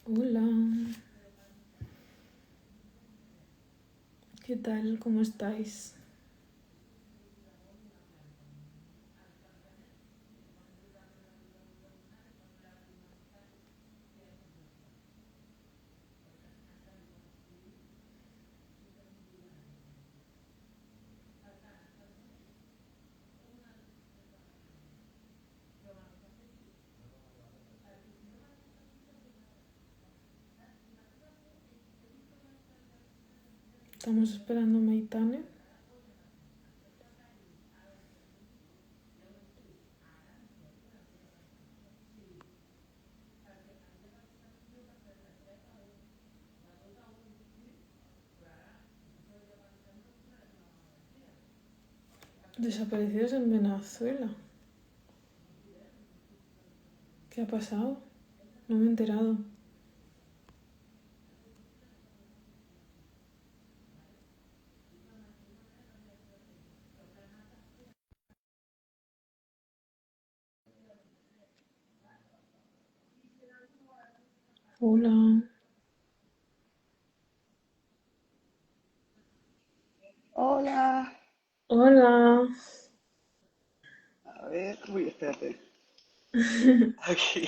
Hola, ¿qué tal? ¿Cómo estáis? Estamos esperando a Maitane. Desaparecidos en Venezuela. ¿Qué ha pasado? No me he enterado. Hola. Hola. Hola. A ver, uy, espérate. Aquí.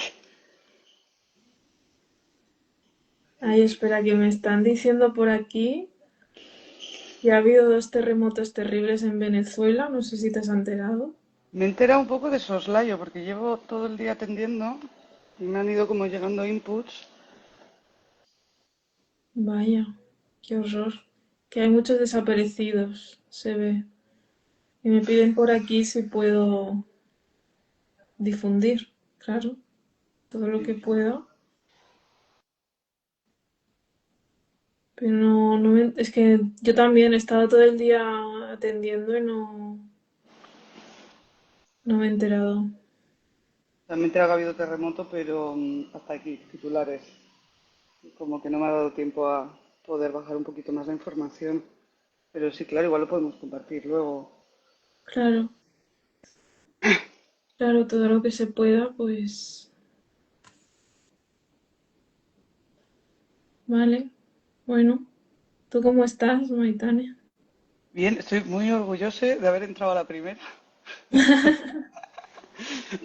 Ay, espera, que me están diciendo por aquí que ha habido dos terremotos terribles en Venezuela. No sé si te has enterado. Me he enterado un poco de soslayo porque llevo todo el día atendiendo y me han ido como llegando inputs. Vaya, qué horror. Que hay muchos desaparecidos, se ve. Y me piden por aquí si puedo difundir, claro, todo lo Sí, que pueda. Pero es que yo también he estado todo el día atendiendo y no me he enterado. también me he enterado que ha habido terremoto, pero hasta aquí, titulares. Como que no me ha dado tiempo a poder bajar un poquito más la información. Pero sí, claro, igual lo podemos compartir luego. Claro, claro, todo lo que se pueda, pues vale. Bueno, ¿tú cómo estás, Maitane? Bien, estoy muy orgulloso de haber entrado a la primera.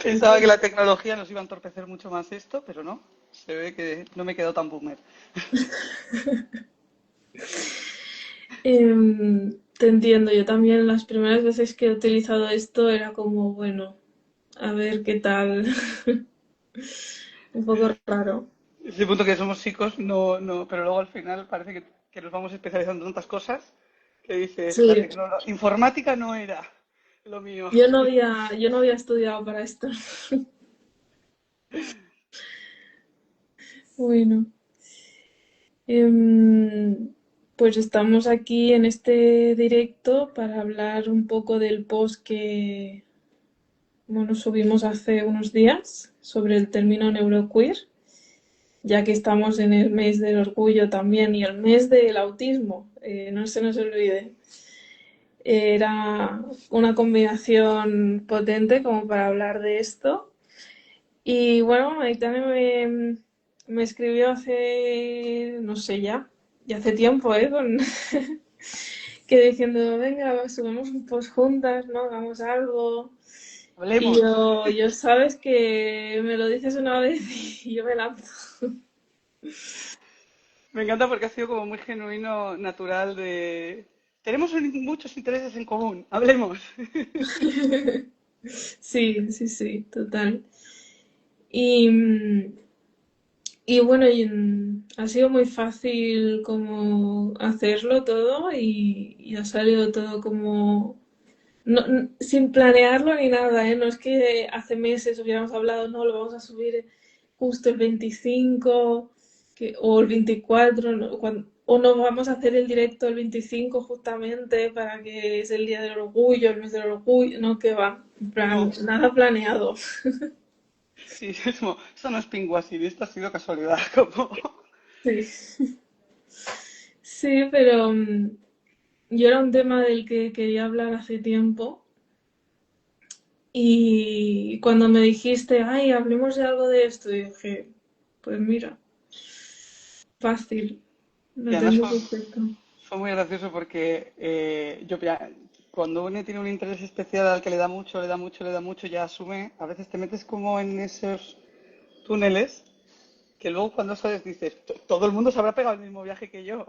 Pensaba que la tecnología nos iba a entorpecer mucho más esto, pero no. Se ve que no me he quedado tan boomer. Te entiendo, yo también las primeras veces que he utilizado esto era como, bueno, a ver qué tal. Un poco raro. Ese punto que somos chicos, no, no, pero luego al final parece que nos vamos especializando en tantas cosas que dices, la Sí, tecnología, informática no era lo mío. yo no había estudiado para esto. Bueno. Em, pues estamos aquí en este directo para hablar un poco del post que, bueno, subimos hace unos días sobre el término neuroqueer, ya que estamos en el mes del orgullo también y el mes del autismo, no se nos olvide. Era una combinación potente como para hablar de esto. Y bueno, ahí también me escribió hace, no sé ya hace tiempo, que diciendo, venga, subamos un post juntas, ¿no? Hagamos algo. Y Hablemos. yo sabes que me lo dices una vez y yo me lanzo. Me encanta porque ha sido como muy genuino, natural de... Tenemos muchos intereses en común, hablemos. Sí, sí, sí, total. Y, y bueno, ha sido muy fácil como hacerlo todo y ha salido todo como sin planearlo ni nada, ¿eh? No es que hace meses hubiéramos hablado, no, lo vamos a subir justo el 25 o el 24, o no vamos a hacer el directo el 25 justamente para que es el día del orgullo, el mes del orgullo, no, que va, en plan, No, nada planeado. sí, es como, esto no es Pinguasil, esto ha sido casualidad, como... Sí, sí, pero yo era un tema del que quería hablar hace tiempo. Y cuando me dijiste, ay, hablemos de algo de esto, dije, pues mira. fácil, lo Y además entiendo fue, perfecto. fue muy gracioso porque cuando uno tiene un interés especial al que le da mucho, le da mucho, le da mucho, ya asume, a veces te metes como en esos túneles que luego cuando sales dices, Todo el mundo se habrá pegado el mismo viaje que yo".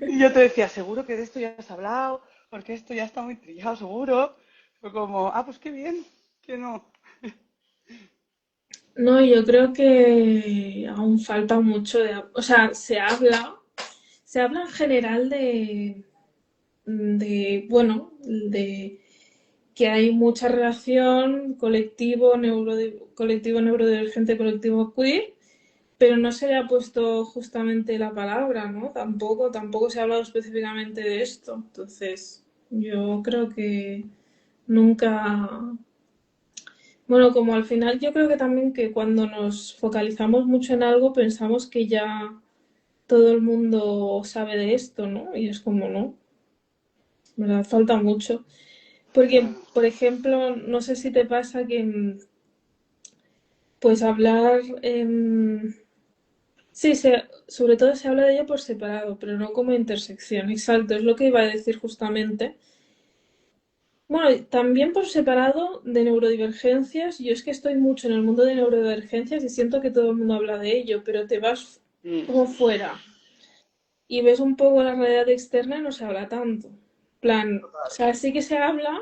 Y yo te decía, seguro que de esto ya has hablado, porque esto ya está muy trillado, seguro. Fue como, pues qué bien, que no. No, yo creo que aún falta mucho o sea, se habla en general bueno, de que hay mucha relación colectivo neurodivergente, colectivo queer, pero no se le ha puesto justamente la palabra, ¿no? Tampoco se ha hablado específicamente de esto. Entonces, yo creo que nunca. Bueno, como al final yo creo que también que cuando nos focalizamos mucho en algo pensamos que ya todo el mundo sabe de esto, ¿no? Y es como, no, ¿verdad? Falta mucho. Porque, Claro. por ejemplo, no sé si te pasa que, pues hablar, sí, sobre todo se habla de ello por separado, pero no como intersección. Exacto, es lo que iba a decir justamente. Bueno, también por separado de neurodivergencias, yo es que estoy mucho en el mundo de neurodivergencias y siento que todo el mundo habla de ello, pero te vas Mm. como fuera y ves un poco la realidad externa y no se habla tanto. Plan, o sea, sí que se habla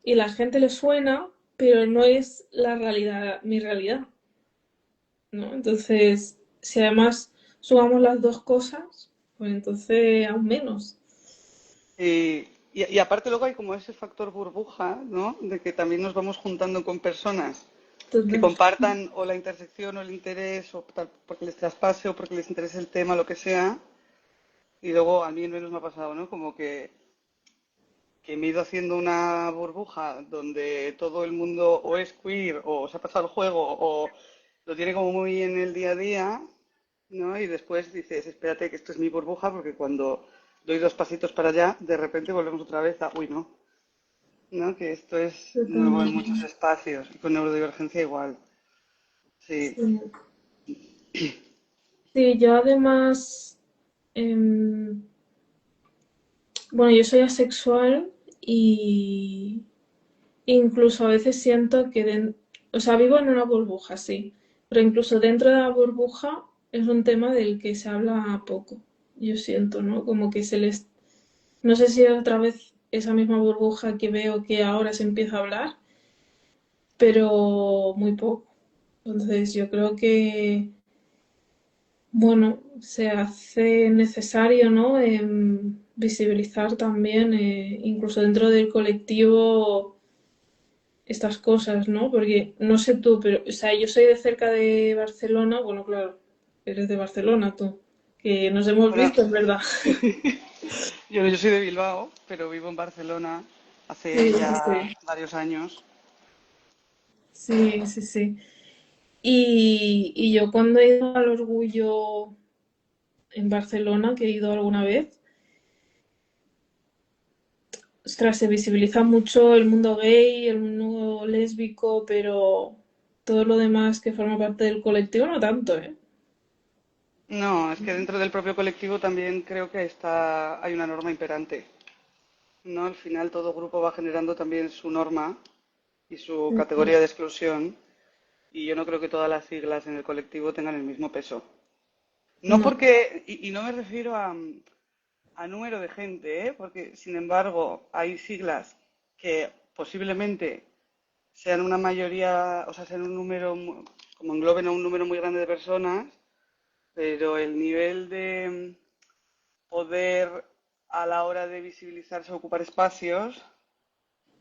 y la gente le suena, pero no es la realidad, mi realidad, ¿no? Entonces, si además sumamos las dos cosas, pues entonces aún menos. Y aparte luego hay como ese factor burbuja, ¿no? De que también nos vamos juntando con personas que Total, compartan o la intersección o el interés, o porque les traspase o porque les interese el tema, lo que sea. Y luego a mí al menos me ha pasado, ¿no? Como que me he ido haciendo una burbuja donde todo el mundo o es queer o se ha pasado el juego o lo tiene como muy en el día a día, ¿no? Y después dices, espérate que esto es mi burbuja porque cuando doy dos pasitos para allá, de repente volvemos otra vez a, uy, no, ¿no? Que esto es nuevo en totalmente. muchos espacios y con neurodivergencia igual. Sí. Sí. Sí, yo además, em, bueno, yo soy asexual y incluso a veces siento que, o sea, vivo en una burbuja, sí, pero incluso dentro de la burbuja es un tema del que se habla poco, yo siento, ¿no? Como que no sé si otra vez esa misma burbuja que veo que ahora se empieza a hablar, pero muy poco. Entonces yo creo que bueno, se hace necesario, ¿no? Visibilizar también, incluso dentro del colectivo, estas cosas, ¿no? Porque no sé tú, pero, o sea, yo soy de cerca de Barcelona, bueno, claro, eres de Barcelona tú, que nos hemos Bueno, visto, es verdad. yo soy de Bilbao, pero vivo en Barcelona hace Sí, ya sí, sí. varios años. Sí, sí, sí. Y yo cuando he ido al Orgullo en Barcelona, que he ido alguna vez, ostras, se visibiliza mucho el mundo gay, el mundo lésbico, pero todo lo demás que forma parte del colectivo no tanto, ¿eh? No, es que dentro del propio colectivo también creo que hay una norma imperante. No, al final todo grupo va generando también su norma y su categoría de exclusión y yo no creo que todas las siglas en el colectivo tengan el mismo peso. No No, porque, y no me refiero a número de gente, ¿eh? Porque sin embargo hay siglas que posiblemente sean una mayoría, o sea, sean un número, como engloben a un número muy grande de personas, pero el nivel de poder a la hora de visibilizarse o ocupar espacios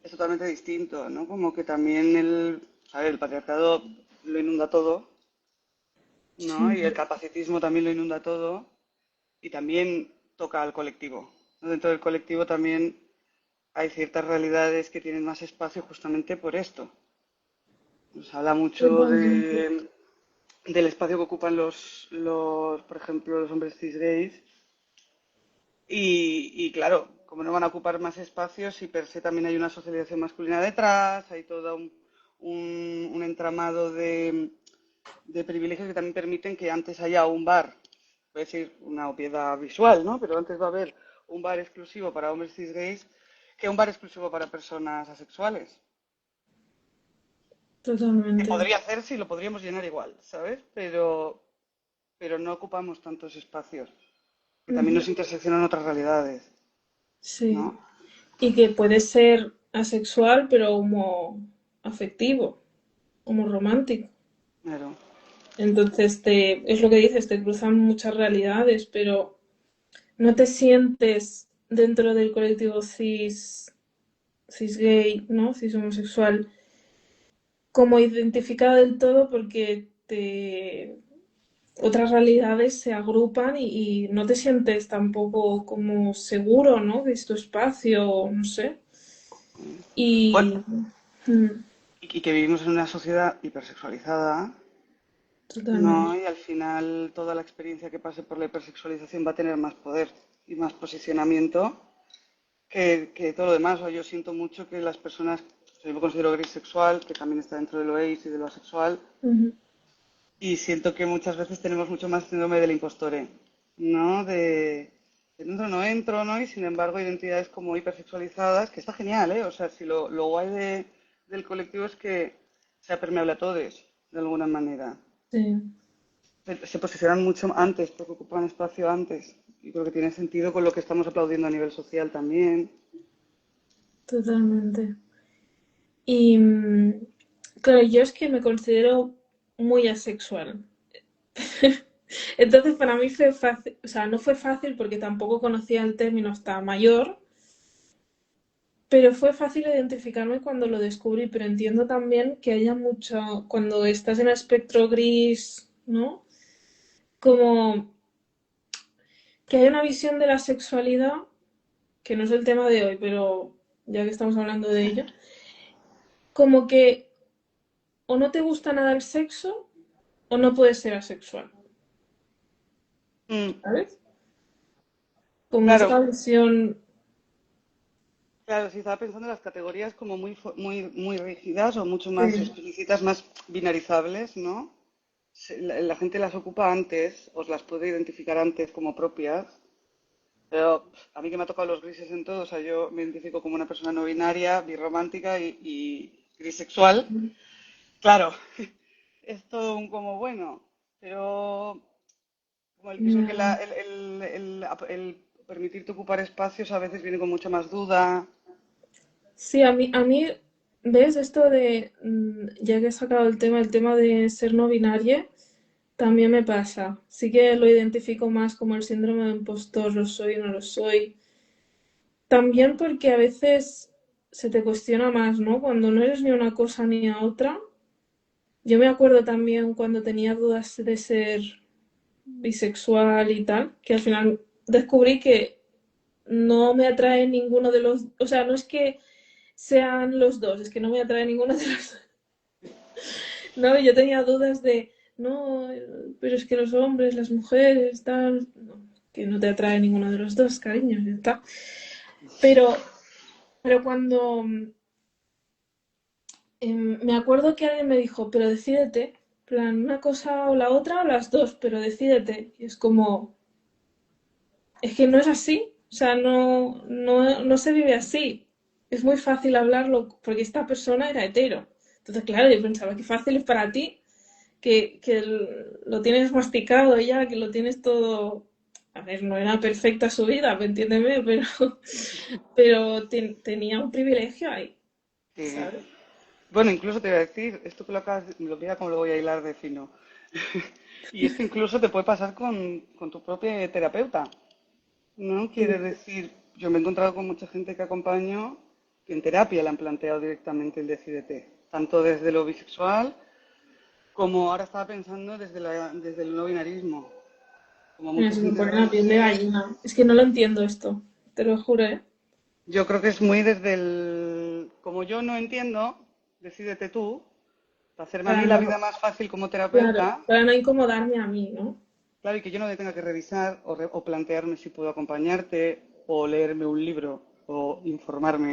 es totalmente distinto, ¿no? Como que también ¿sabes? El patriarcado lo inunda todo, ¿no? sí, Y el capacitismo también lo inunda todo y también toca al colectivo, ¿no? Dentro del colectivo también hay ciertas realidades que tienen más espacio justamente por esto. Nos habla mucho totalmente. del espacio que ocupan por ejemplo, los hombres cis gays y claro, como no van a ocupar más espacios y per se también hay una socialización masculina detrás, hay todo un entramado de privilegios que también permiten que antes haya un bar, puede ser una obviedad visual, ¿no? Pero antes va a haber un bar exclusivo para hombres cis gays que un bar exclusivo para personas asexuales. Que totalmente. podría hacerse y lo podríamos llenar igual, ¿sabes? Pero no ocupamos tantos espacios, que también Ujú. nos interseccionan otras realidades, Sí. ¿no? Y que puede ser asexual, pero como afectivo, como romántico. Claro. Entonces es lo que dices, te cruzan muchas realidades, pero no te sientes dentro del colectivo cis gay, ¿no? Cis homosexual, como identificada del todo porque otras realidades se agrupan y no te sientes tampoco como seguro, ¿no? De tu espacio, no sé. Bueno, Y mm, y que vivimos en una sociedad hipersexualizada, ¿no? totalmente. Y al final toda la experiencia que pase por la hipersexualización va a tener más poder y más posicionamiento que todo lo demás. O yo siento mucho que las personas, o sea, yo me considero grisexual, que también está dentro de lo ace y de lo asexual, Ujú. y siento que muchas veces tenemos mucho más síndrome del impostore, ¿no? De entro, no entro, ¿no? Y sin embargo, identidades como hipersexualizadas, que está genial, ¿eh? O sea, si lo guay del colectivo es que sea permeable a todos, de alguna manera. Sí, Se posicionan mucho antes, porque ocupan espacio antes. Y creo que tiene sentido con lo que estamos aplaudiendo a nivel social también. totalmente. Y claro, yo es que me considero muy asexual. Entonces para mí fue fácil, o sea, no fue fácil porque tampoco conocía el término hasta mayor, pero fue fácil identificarme cuando lo descubrí, pero entiendo también que haya mucho, cuando estás en el espectro gris, ¿no? Como que hay una visión de la sexualidad, que no es el tema de hoy, pero ya que estamos hablando de ello, como que o no te gusta nada el sexo o no puedes ser asexual, Mm, ¿sabes? Como esta claro, visión, claro, sí estaba pensando en las categorías como muy rígidas o mucho más sí, explícitas, más binarizables, ¿no? La gente las ocupa antes, os las puede identificar antes como propias, pero a mí que me ha tocado los grises en todo, o sea, yo me identifico como una persona no binaria, birromántica y grisexual. Claro, es todo un como bueno, pero como eso que ya. el permitirte ocupar espacios a veces viene con mucha más duda. Sí, a mí, ¿ves? Esto de, ya que he sacado el tema de ser no binaria, también me pasa. Sí que lo identifico más como el síndrome de impostor, lo soy, no lo soy. También porque a veces se te cuestiona más, ¿no? Cuando no eres ni una cosa ni a otra. Yo me acuerdo también cuando tenía dudas de ser bisexual y tal, que al final descubrí que no me atrae ninguno de los, o sea, no es que sean los dos, es que no me atrae ninguno de los dos. No, yo tenía dudas de, no, pero es que los hombres, las mujeres, tal, no, que no te atrae ninguno de los dos, cariño, ya está. Pero, pero cuando me acuerdo que alguien me dijo, pero decídete, plan, una cosa o la otra o las dos, pero decídete. Y es como, es que no es así, o sea, no se vive así. Es muy fácil hablarlo porque esta persona era hetero. Entonces, claro, yo pensaba que fácil es para ti, que lo tienes masticado ya, que lo tienes todo. A ver, no era perfecta su vida, entiéndeme, pero, pero tenía un privilegio ahí, Sí. ¿sabes? Bueno, incluso te voy a decir, esto que lo acabas, lo mira cómo lo voy a hilar de fino. Y esto incluso te puede pasar con tu propio terapeuta, ¿no? Quiere Sí. decir, yo me he encontrado con mucha gente que acompaño que en terapia le han planteado directamente el decídete, tanto desde lo bisexual como ahora estaba pensando desde el no binarismo. Como Mira, mucha se me gente pone la piel de dice, gallina. Es que no lo entiendo esto, te lo juro, ¿eh? yo creo que es muy desde el, como yo no entiendo, decídete tú, para hacerme a Para mí la no, vida más fácil como claro, terapeuta. para no incomodarme a mí, ¿no? Claro, y que yo no le tenga que revisar o plantearme si puedo acompañarte o leerme un libro o informarme.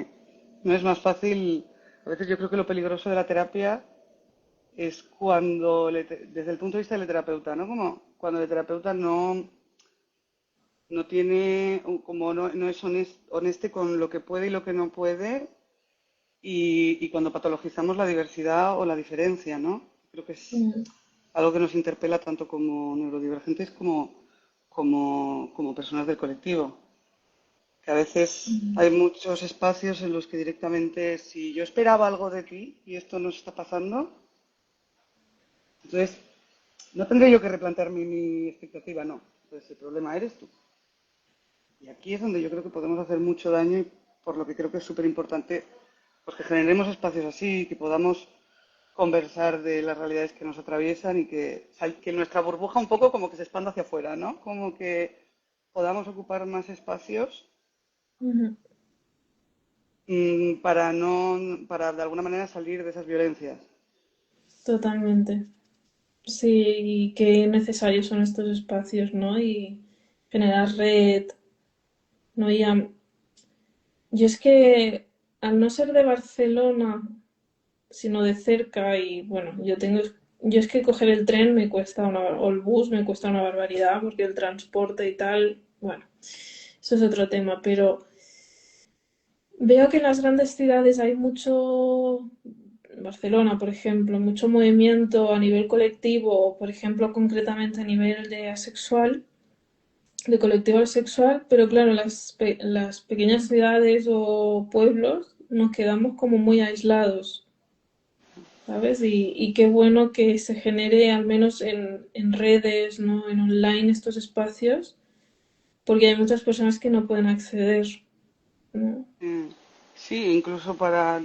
No es más fácil. A veces yo creo que lo peligroso de la terapia es cuando, desde el punto de vista del terapeuta, ¿no? Como cuando el terapeuta no tiene, como no es honeste con lo que puede y lo que no puede, y cuando patologizamos la diversidad o la diferencia, ¿no? Creo que es Mm, algo que nos interpela tanto como neurodivergentes como personas del colectivo. Que a veces mm, hay muchos espacios en los que directamente, si yo esperaba algo de ti y esto no está pasando, entonces no tendré yo que replantear mi expectativa, no. Entonces el problema eres tú. Y aquí es donde yo creo que podemos hacer mucho daño y por lo que creo que es súper importante pues que generemos espacios así, que podamos conversar de las realidades que nos atraviesan y que nuestra burbuja un poco como que se expanda hacia afuera, ¿no? Como que podamos ocupar más espacios ujú. para de alguna manera salir de esas violencias. Totalmente. Sí, y qué necesarios son estos espacios, ¿no? Y generar red, ¿no? Yo es que al no ser de Barcelona, sino de cerca, y bueno, yo es que coger el tren me cuesta o el bus me cuesta una barbaridad, porque el transporte y tal, bueno, eso es otro tema, pero veo que en las grandes ciudades hay mucho, Barcelona, por ejemplo, mucho movimiento a nivel colectivo, o por ejemplo, concretamente a nivel de asexual, de colectivo asexual, pero claro, las pequeñas ciudades o pueblos nos quedamos como muy aislados, ¿sabes? Y qué bueno que se genere al menos en redes, ¿no? En online estos espacios, porque hay muchas personas que no pueden acceder, ¿no? Mm, sí, incluso para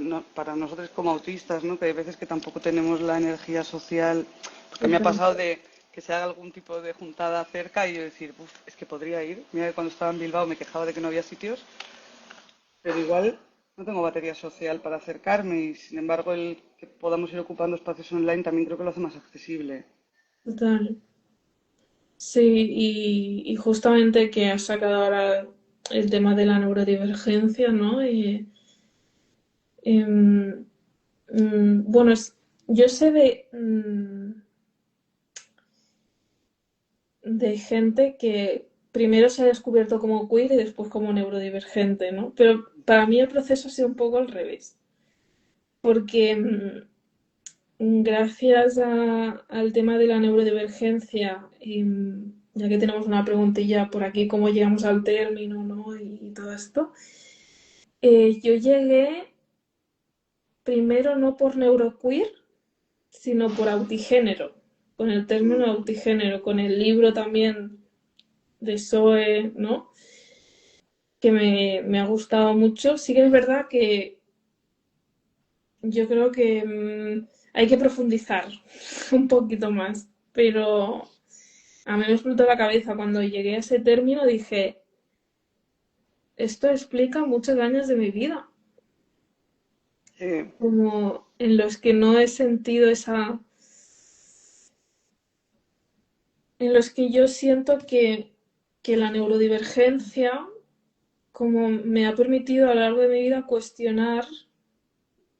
nosotros como autistas, ¿no? Que hay veces que tampoco tenemos la energía social, porque me ha Total. pasado de que se haga algún tipo de juntada cerca y yo decir, "Uf, es que podría ir". Mira que cuando estaba en Bilbao me quejaba de que no había sitios, pero igual no tengo batería social para acercarme y sin embargo el que podamos ir ocupando espacios online también creo que lo hace más accesible. Total. Sí, y justamente que has sacado ahora el tema de la neurodivergencia, ¿no? Em, bueno, yo sé de gente que primero se ha descubierto como queer y después como neurodivergente, ¿no? Pero para mí el proceso ha sido un poco al revés, porque gracias al tema de la neurodivergencia, ya que tenemos una preguntilla por aquí, cómo llegamos al término, ¿no? Y todo esto, yo llegué primero no por neuroqueer, sino por autigénero, con el término Mm, autigénero, con el libro también de Zoe, ¿no? Que me ha gustado mucho. Sí que es verdad que yo creo que hay que profundizar un poquito más, pero a mí me explotó la cabeza cuando llegué a ese término, dije, esto explica muchos años de mi vida, sí, como en los que no he sentido en los que yo siento que la neurodivergencia como me ha permitido a lo largo de mi vida cuestionar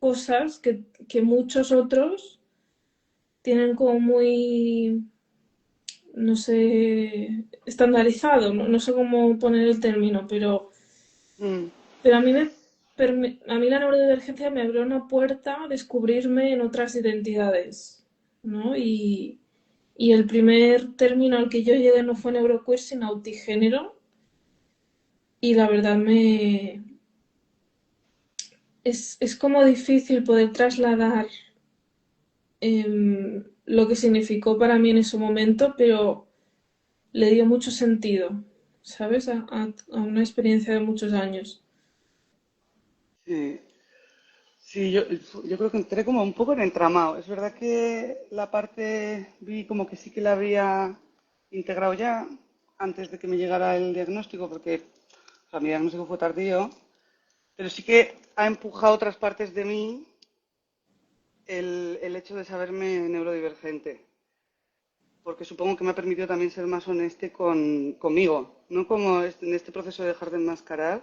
cosas que muchos otros tienen como muy, no sé, estandarizado, no sé cómo poner el término, mm, pero a mí la neurodivergencia me abrió una puerta a descubrirme en otras identidades, ¿no? Y el primer término al que yo llegué no fue neuroqueer, sino autigénero, y la verdad es como difícil poder trasladar lo que significó para mí en ese momento, pero le dio mucho sentido, ¿sabes? A una experiencia de muchos años. sí. Sí, yo creo que entré como un poco en entramado. Es verdad que la parte vi como que sí que la había integrado ya antes de que me llegara el diagnóstico, porque o sea, mi diagnóstico fue tardío, pero sí que ha empujado otras partes de mí el hecho de saberme neurodivergente, porque supongo que me ha permitido también ser más honeste conmigo, no como en este proceso de dejar de enmascarar.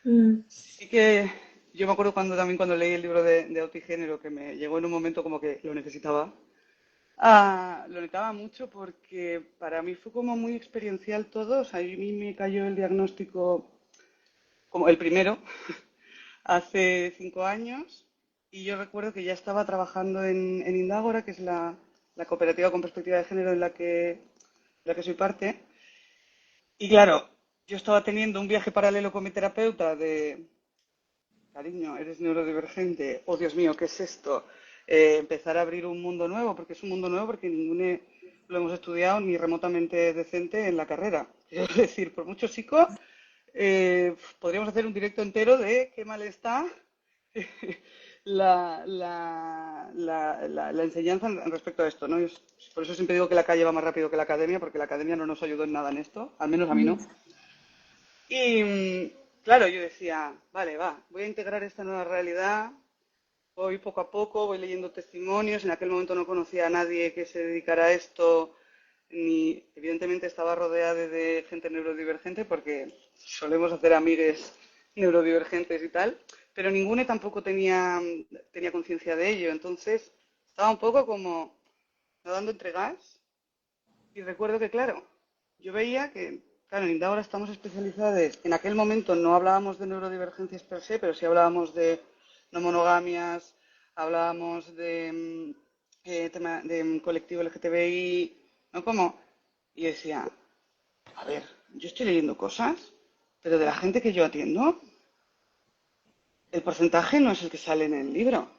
Mm, Sí que yo me acuerdo cuando también cuando leí el libro de Autigénero, que me llegó en un momento como que lo necesitaba. Lo notaba mucho porque para mí fue como muy experiencial todo. O sea, a mí me cayó el diagnóstico como el primero hace 5 años y yo recuerdo que ya estaba trabajando en Indágora, que es la cooperativa con perspectiva de género en la que soy parte. Y claro, yo estaba teniendo un viaje paralelo con mi terapeuta de, cariño, eres neurodivergente, oh Dios mío, ¿qué es esto? Empezar a abrir un mundo nuevo, porque es un mundo nuevo porque ninguno lo hemos estudiado ni remotamente decente en la carrera. Es decir, por mucho psico, podríamos hacer un directo entero de qué mal está la enseñanza respecto a esto, ¿no? Por eso siempre digo que la calle va más rápido que la academia, porque la academia no nos ayudó en nada en esto, al menos a mí no. Y claro, yo decía, vale, va, voy a integrar esta nueva realidad, voy poco a poco, voy leyendo testimonios. En aquel momento no conocía a nadie que se dedicara a esto, ni evidentemente estaba rodeada de gente neurodivergente porque solemos hacer amigues neurodivergentes y tal, pero ninguno tampoco tenía conciencia de ello. Entonces estaba un poco como nadando entre gas y recuerdo que, claro, yo veía que, claro, en Indaura estamos especializados. En aquel momento no hablábamos de neurodivergencias per se, pero sí hablábamos de no monogamias, hablábamos de tema de colectivo LGTBI, ¿no? Como, y decía, a ver, yo estoy leyendo cosas, pero de la gente que yo atiendo, el porcentaje no es el que sale en el libro.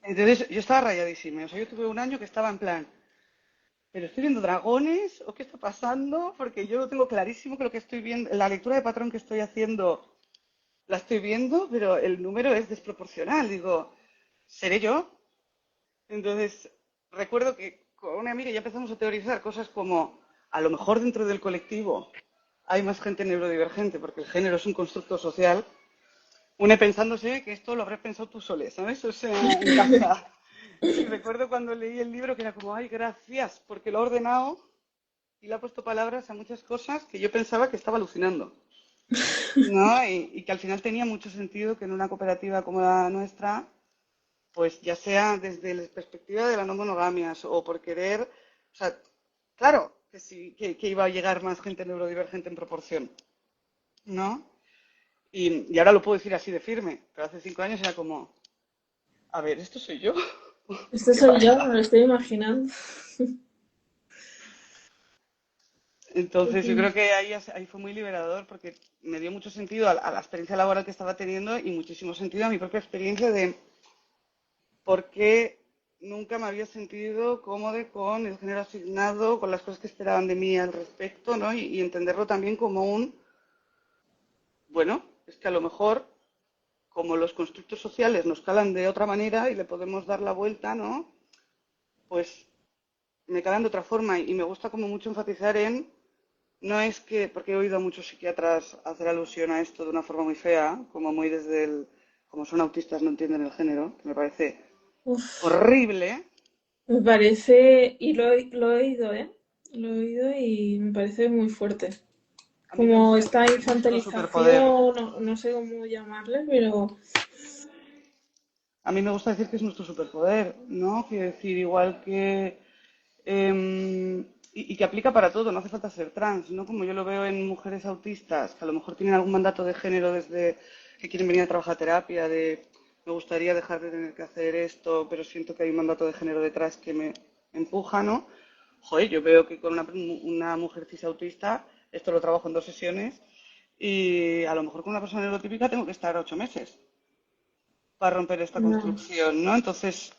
Entonces yo estaba rayadísima. O sea, yo tuve un año que estaba en plan, ¿pero estoy viendo dragones o qué está pasando? Porque yo lo tengo clarísimo que lo que estoy viendo, la lectura de patrón que estoy haciendo, la estoy viendo, pero el número es desproporcional. Digo, ¿seré yo? Entonces, recuerdo que con una amiga ya empezamos a teorizar cosas como, a lo mejor dentro del colectivo hay más gente neurodivergente, porque el género es un constructo social. Une pensándose que esto lo habrás pensado tú sola, ¿sabes? O sea, en casa. Y recuerdo cuando leí el libro que era como, ay, gracias, porque lo ha ordenado y le ha puesto palabras a muchas cosas que yo pensaba que estaba alucinando, ¿no? Y que al final tenía mucho sentido que en una cooperativa como la nuestra, pues ya sea desde la perspectiva de la no monogamias o por querer, o sea, claro que sí, que iba a llegar más gente neurodivergente en proporción, ¿no? Y ahora lo puedo decir así de firme, pero hace 5 años era como, a ver, ¿esto soy yo? Este ¿Qué soy yo, me pasa? lo estoy imaginando. Entonces yo creo que ahí fue muy liberador porque me dio mucho sentido a la experiencia laboral que estaba teniendo y muchísimo sentido a mi propia experiencia de por qué nunca me había sentido cómodo con el género asignado, con las cosas que esperaban de mí al respecto, ¿no? Y entenderlo también como bueno, es que a lo mejor como los constructos sociales nos calan de otra manera y le podemos dar la vuelta, ¿no? Pues me calan de otra forma y me gusta como mucho enfatizar en. No es que, porque he oído a muchos psiquiatras hacer alusión a esto de una forma muy fea, como muy desde como son autistas no entienden el género, que me parece Uf, horrible. me parece, y lo he oído, ¿eh? Lo he oído y me parece muy fuerte. A mí me Como gusta esta decir que es nuestro superpoder. infantilización, no, no sé cómo llamarle, pero A mí me gusta decir que es nuestro superpoder, ¿no? Quiero decir, igual que y que aplica para todo, no hace falta ser trans, ¿no? Como yo lo veo en mujeres autistas, que a lo mejor tienen algún mandato de género desde que quieren venir a trabajar a terapia, de me gustaría dejar de tener que hacer esto, pero siento que hay un mandato de género detrás que me empuja, ¿no? Joder, yo veo que con una mujer cis autista, esto lo trabajo en 2 sesiones, y a lo mejor con una persona neurotípica tengo que estar 8 meses para romper esta no. construcción, ¿no? Entonces,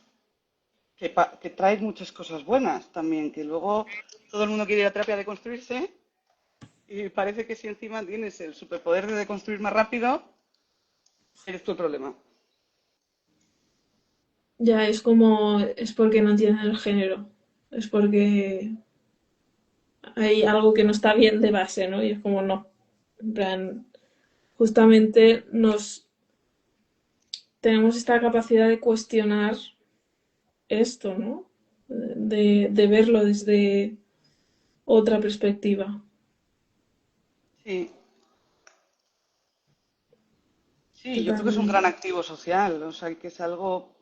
que trae muchas cosas buenas también, que luego todo el mundo quiere ir a terapia de construirse y parece que si encima tienes el superpoder de deconstruir más rápido, eres tú el problema. Ya es como, es porque no tienen el género, es porque hay algo que no está bien de base, ¿no? Y es como no. En plan, justamente nos tenemos esta capacidad de cuestionar esto, ¿no? De verlo desde otra perspectiva. Sí, Sí, yo creo que es un totalmente. gran activo social, o sea, que es algo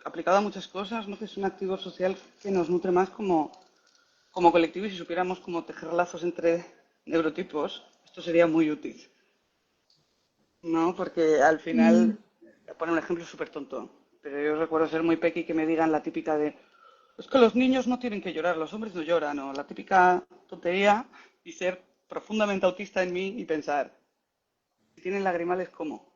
aplicado a muchas cosas, ¿no? Que es un activo social que nos nutre más como colectivo y si supiéramos cómo tejer lazos entre neurotipos, esto sería muy útil, ¿no? Porque al Mm. final, voy a poner un ejemplo súper tonto, pero yo recuerdo ser muy peque y que me digan la típica de, es que los niños no tienen que llorar, los hombres no lloran, o la típica tontería y ser profundamente autista en mí y pensar, si tienen lagrimales, ¿cómo?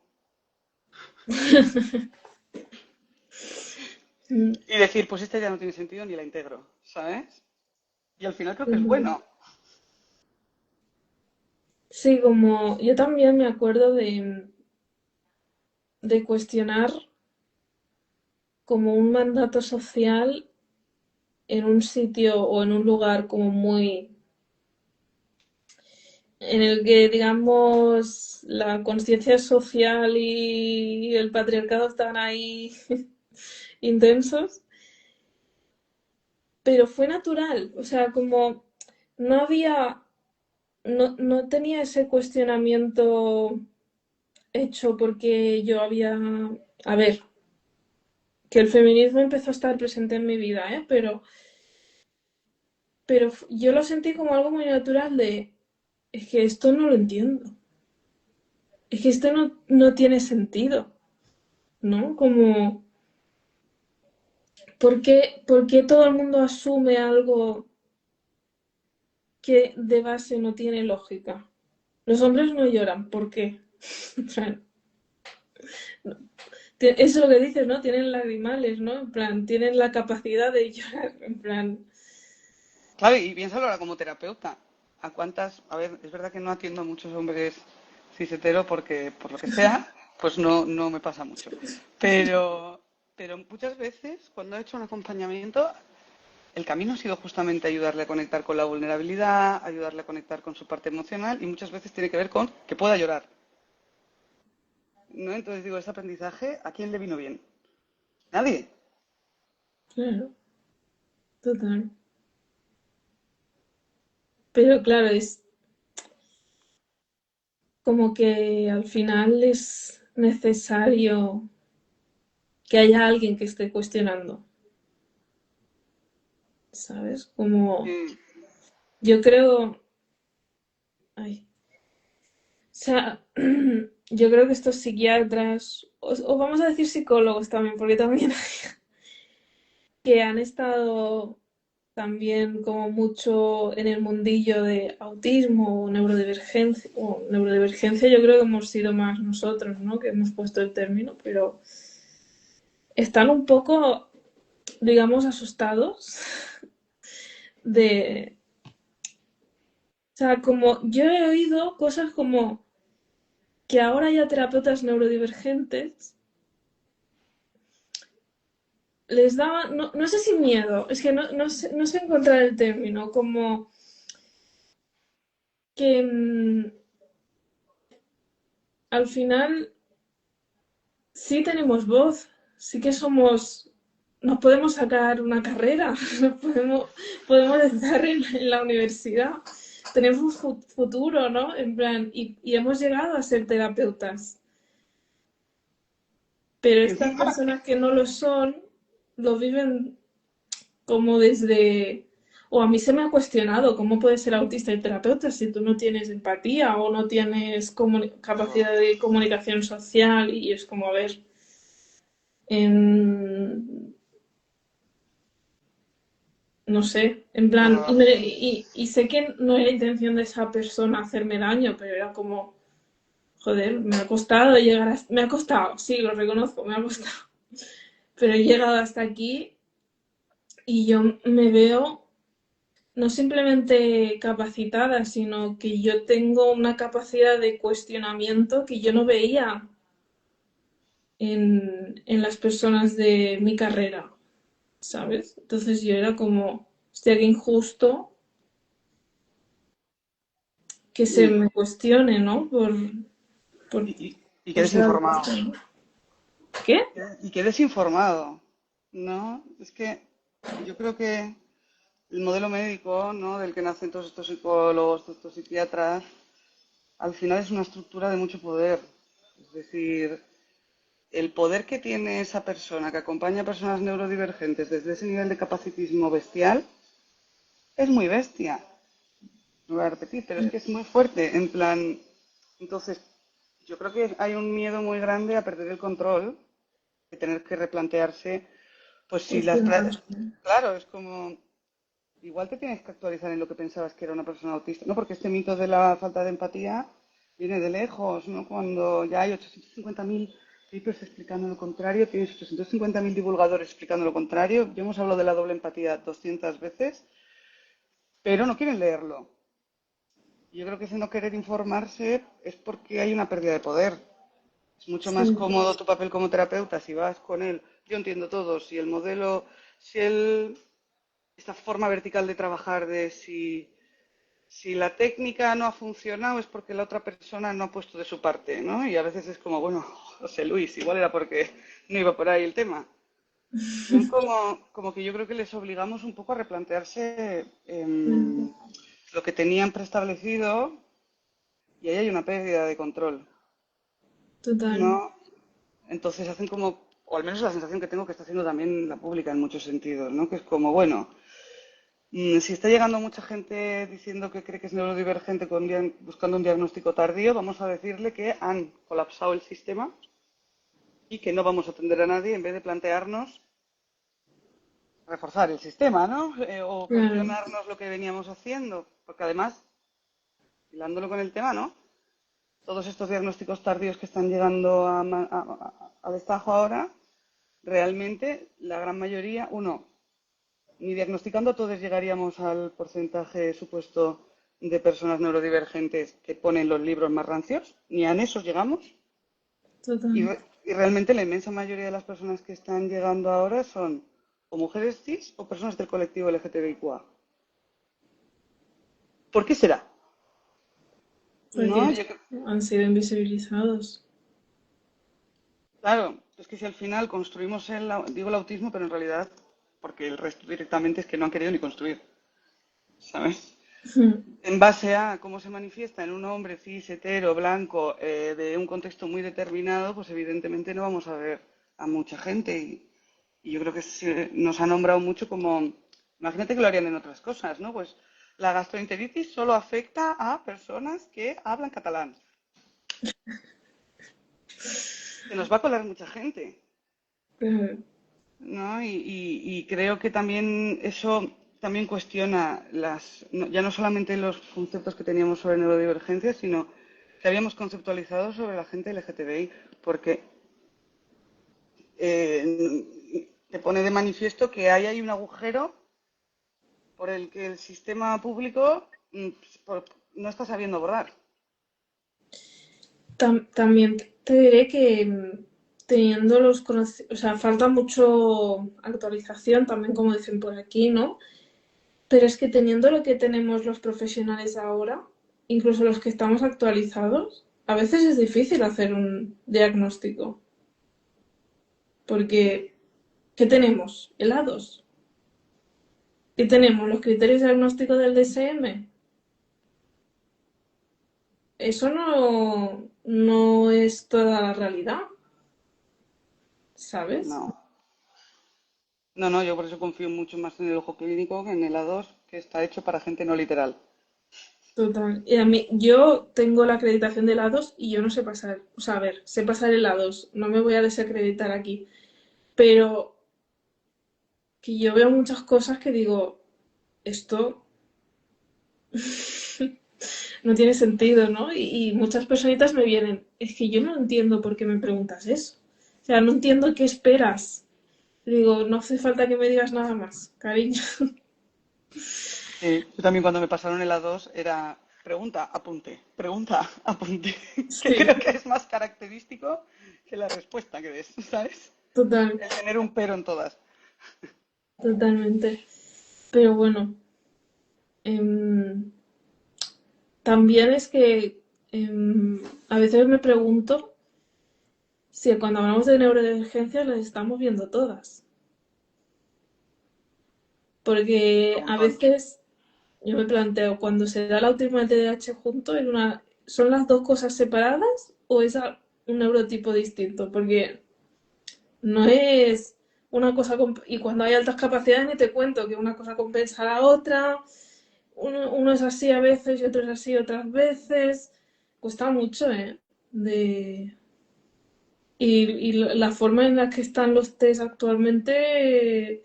Mm, Y decir, pues esta ya no tiene sentido ni la integro, ¿sabes? Y al final creo que es total. bueno. Sí, como yo también me acuerdo de cuestionar como un mandato social en un sitio o en un lugar como muy, en el que digamos la conciencia social y el patriarcado están ahí intensos, pero fue natural, o sea, como no había, no tenía ese cuestionamiento hecho porque yo había, a ver, que el feminismo empezó a estar presente en mi vida, ¿eh? Pero yo lo sentí como algo muy natural de, es que esto no lo entiendo, es que esto no tiene sentido, ¿no? Como, por qué todo el mundo asume algo que de base no tiene lógica? Los hombres no lloran, ¿por qué? O sea, eso es lo que dices, ¿no? Tienen lagrimales, ¿no? En plan, tienen la capacidad de llorar, en plan, Claro, y piénsalo ahora como terapeuta. ¿A cuántas? A ver, es verdad que no atiendo a muchos hombres cis hetero porque, por lo que sea, pues no me pasa mucho. Pero, pero muchas veces, cuando he hecho un acompañamiento, el camino ha sido justamente ayudarle a conectar con la vulnerabilidad, ayudarle a conectar con su parte emocional y muchas veces tiene que ver con que pueda llorar, ¿no? Entonces digo, ese aprendizaje, ¿a quién le vino bien? Nadie. claro, total. Pero claro, es como que al final es necesario que haya alguien que esté cuestionando, ¿sabes? Como Mm, yo creo, ay, o sea, yo creo que estos psiquiatras, o vamos a decir psicólogos también, porque también que han estado también como mucho en el mundillo de autismo o neurodivergencia, yo creo que hemos sido más nosotros, ¿no? Que hemos puesto el término, pero están un poco, digamos, asustados de... O sea, como yo he oído cosas como que ahora ya terapeutas neurodivergentes les daba, no sé si miedo, es que no sé encontrar el término, como que al final sí tenemos voz, sí que somos, nos podemos sacar una carrera, podemos estar en la universidad, tenemos un futuro, ¿no? En plan, y hemos llegado a ser terapeutas, pero y estas encima, personas que no lo son, lo viven como desde... O a mí se me ha cuestionado cómo puedes ser autista y terapeuta si tú no tienes empatía o no tienes capacidad de comunicación social y es como, a ver, en, no sé, en no, plan, no, y sé que no era intención de esa persona hacerme daño, pero era como, joder, me ha costado llegar hasta, me ha costado, sí, lo reconozco, me ha costado, pero he llegado hasta aquí y yo me veo no simplemente capacitada, sino que yo tengo una capacidad de cuestionamiento que yo no veía en las personas de mi carrera, ¿sabes? Entonces yo era como, hostia, qué injusto que se mm, me cuestione, ¿no? Por, y que por ser desinformado. autista, ¿no? ¿Qué? Y que desinformado, ¿no? Es que yo creo que el modelo médico, ¿no? Del que nacen todos estos psicólogos, todos estos psiquiatras, al final es una estructura de mucho poder. Es decir, el poder que tiene esa persona que acompaña a personas neurodivergentes desde ese nivel de capacitismo bestial es muy bestia. No voy a repetir, pero es que es muy fuerte. En plan, entonces, yo creo que hay un miedo muy grande a perder el control, de tener que replantearse, pues si Es que las... no, Claro, es como, igual te tienes que actualizar en lo que pensabas que era una persona autista, ¿no? Porque este mito de la falta de empatía viene de lejos, ¿no? Cuando ya hay 850.000 papers explicando lo contrario, tienes 850.000 divulgadores explicando lo contrario. Ya hemos hablado de la doble empatía 200 veces, pero no quieren leerlo. Yo creo que ese no querer informarse es porque hay una pérdida de poder. Es mucho más sí, cómodo tu papel como terapeuta si vas con él. Yo entiendo todo, si el modelo, si el, esta forma vertical de trabajar de si la técnica no ha funcionado es porque la otra persona no ha puesto de su parte, ¿no? Y a veces es como, bueno, José Luis, igual era porque no iba por ahí el tema. Son como que yo creo que les obligamos un poco a replantearse lo que tenían preestablecido y ahí hay una pérdida de control, total. ¿no? Entonces hacen como, o al menos la sensación que tengo que está haciendo también la pública en muchos sentidos, ¿no? Que es como, bueno, si está llegando mucha gente diciendo que cree que es neurodivergente buscando un diagnóstico tardío, vamos a decirle que han colapsado el sistema y que no vamos a atender a nadie en vez de plantearnos reforzar el sistema, ¿no? O Claro, cuestionarnos lo que veníamos haciendo. Porque además, hilándolo con el tema, ¿no? Todos estos diagnósticos tardíos que están llegando a destajo ahora, realmente la gran mayoría, uno, ni diagnosticando todos llegaríamos al porcentaje supuesto de personas neurodivergentes que ponen los libros más rancios, ni a esos llegamos. Y, total. y realmente la inmensa mayoría de las personas que están llegando ahora son o mujeres cis o personas del colectivo LGTBIQA. ¿Por qué será? ¿No? Porque han sido invisibilizados. Claro, es que si al final construimos digo el autismo, pero en realidad, porque el resto directamente es que no han querido ni construir, ¿sabes? En base a cómo se manifiesta en un hombre cis, hetero, blanco, de un contexto muy determinado, pues evidentemente no vamos a ver a mucha gente. Y yo creo que nos ha nombrado mucho como, imagínate que lo harían en otras cosas, ¿no? Pues la gastroenteritis solo afecta a personas que hablan catalán. Se nos va a colar mucha gente. Claro, ¿No? Y creo que también eso también cuestiona ya no solamente los conceptos que teníamos sobre neurodivergencia, sino que habíamos conceptualizado sobre la gente LGTBI, porque te pone de manifiesto que ahí hay un agujero por el que el sistema público no está sabiendo abordar. También te diré que teniendo los conocimientos, o sea, falta mucho actualización también, como dicen por aquí, ¿no? Pero es que teniendo lo que tenemos los profesionales ahora, incluso los que estamos actualizados, a veces es difícil hacer un diagnóstico, porque ¿qué tenemos? Helados. ¿Qué tenemos? Los criterios diagnósticos del DSM. Eso no es toda la realidad, ¿sabes? No, no, yo por eso confío mucho más en el ojo clínico que en el A2, que está hecho para gente no literal. Total. Y a mí, yo tengo la acreditación de la 2 y yo no sé pasar. O sea, a ver, sé pasar en la 2, no me voy a desacreditar aquí. Pero que yo veo muchas cosas que digo, esto no tiene sentido, ¿no? Y muchas personitas me vienen, es que yo no entiendo por qué me preguntas eso. O sea, no entiendo qué esperas. Digo, no hace falta que me digas nada más, cariño. Sí, yo también cuando me pasaron el A2 era pregunta, apunte, que Sí, creo que es más característico que la respuesta que des, ¿sabes? total, El tener un pero en todas. totalmente. Pero bueno, em, también es que a veces me pregunto si cuando hablamos de neurodivergencias las estamos viendo todas. Porque ¿Cómo a cuál? veces yo me planteo, cuando se da el autismo y el TDAH juntos, ¿son las dos cosas separadas o es un neurotipo distinto, porque no es una cosa... Y cuando hay altas capacidades ni te cuento que una cosa compensa a la otra, uno es así a veces y otro es así otras veces. Cuesta mucho, ¿eh? De... Y la forma en la que están los test actualmente,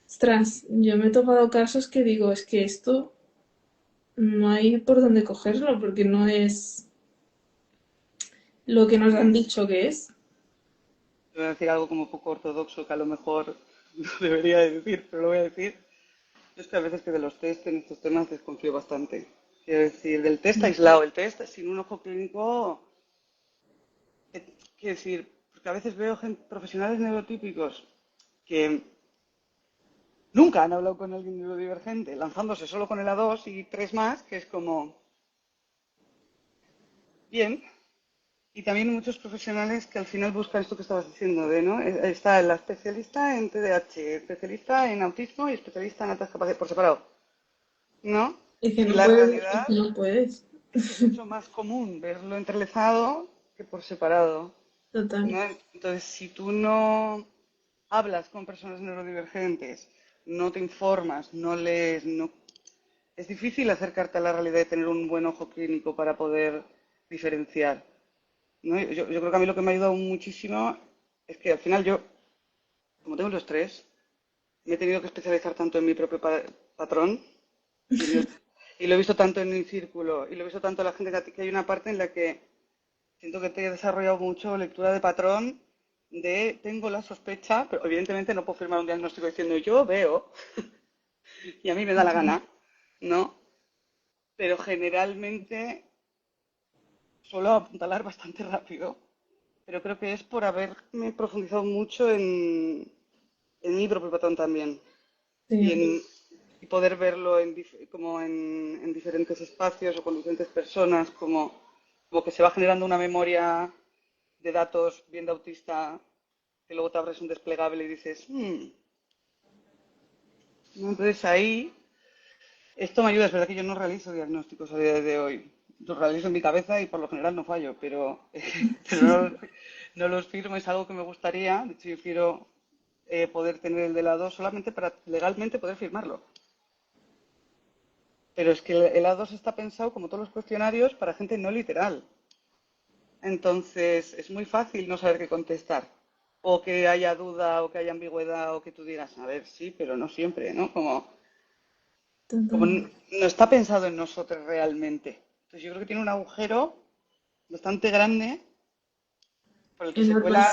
ostras, yo me he topado casos que digo, es que esto no hay por dónde cogerlo, porque no es lo que nos han dicho que es. Voy a decir algo como poco ortodoxo que a lo mejor no debería de decir, pero lo voy a decir. Yo es que a veces que de los test en estos temas desconfío bastante. Quiero decir, del test aislado, el test sin un ojo clínico, quiero decir, porque a veces veo profesionales neurotípicos que nunca han hablado con alguien neurodivergente, lanzándose solo con el A2 y tres más, que es como, bien. Y también muchos profesionales que al final buscan esto que estabas diciendo, de, ¿no? Está la especialista en TDAH, especialista en autismo y especialista en altas capacidades por separado, ¿no? Es que Y no la puedes, es realidad que no puedes. es que es mucho más común verlo entrelazado que por separado, Total. ¿no? Entonces, si tú no hablas con personas neurodivergentes, no te informas, no lees, no... es difícil acercarte a la realidad y tener un buen ojo clínico para poder diferenciar. ¿No? Yo creo que a mí lo que me ha ayudado muchísimo es que al final yo, como tengo los tres, me he tenido que especializar tanto en mi propio patrón y, y lo he visto tanto en mi círculo y lo he visto tanto en la gente que hay una parte en la que siento que te he desarrollado mucho lectura de patrón de tengo la sospecha, pero evidentemente no puedo firmar un diagnóstico diciendo yo veo y a mí me da la gana, ¿no? Pero generalmente suelo apuntalar bastante rápido, pero creo que es por haberme profundizado mucho en mi propio patrón también y, Sí. y poder verlo como en diferentes espacios o con diferentes personas, como que se va generando una memoria de datos bien de autista, que luego te abres un desplegable y dices, ¿no? Entonces ahí, esto me ayuda, es verdad que yo no realizo diagnósticos a día de hoy. Los realizo en mi cabeza y por lo general no fallo, pero, pero no los firmo, es algo que me gustaría. De hecho, yo quiero poder tener el de la 2 solamente para legalmente poder firmarlo. Pero es que el A2 está pensado, como todos los cuestionarios, para gente no literal. Entonces, es muy fácil no saber qué contestar. O que haya duda, o que haya ambigüedad, o que tú digas, a ver, sí, pero no siempre, ¿no? Como Total. no está pensado en nosotros realmente. Entonces, yo creo que tiene un agujero bastante grande por el que se Enorme. cuela,